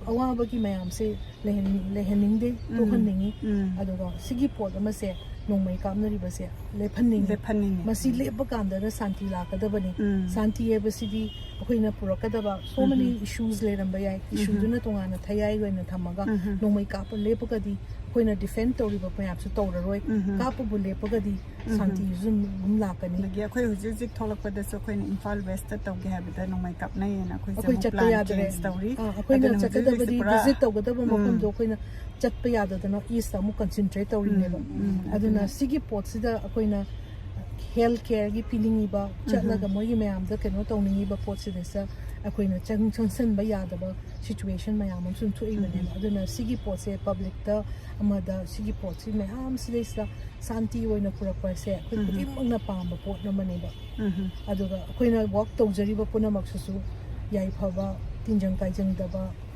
अवाब की मैम से लेहनिंगदे तो हनिंगी अदुगा सिगी पोट अमसे नोंमै कामनरिबसे लेफनिंग मसी लेप कांदना शांति लाकदबनी शांति एबसिदी अखोइना पुरकदबा सो मेनी इश्यूज लेरंबा याय इश्यूदुना तोंगाना थयाय गोइना थमगा नोंमै काप लेपकदी अखोइना डिफेंड तौरिबा मैपसु तौररोय कापबु लेपकदी शांति जुम लाकनी लगे अखोइ हुजिक थोलकपदसु अखोइना इम्फाल वेस्ट तौगे हाबिदा नोंमै कापनायना अखोइ चत्ता यादरे अखोइना चकदबदी विजिट तौगदबा मफमदो अखोइना चत्पा याददना ईस्ट अमु कंसंट्रेट तौरिनेबा अदुना सिगी पोटसिदा अखोइना हेल्थ केयर की पीनिंगीबा चलगा मोगी मैम द केनो तौनिंगीबा पोटसिदेसा अखोइना चंगसनबा यादबा सिचुएशन मैम सुन थुइबने अदुना सिगी पोटसे पब्लिक द अमदा सिगी पोटसि मैम सिलेसा शांति ओइना पुरकपसे अखोइ खुदिमंगना पाम पोट नमनेबा अदुगा अखोइना वर्क तौजरिबा पुनमक्सु याइफबा तिंजंग काइजंगदबा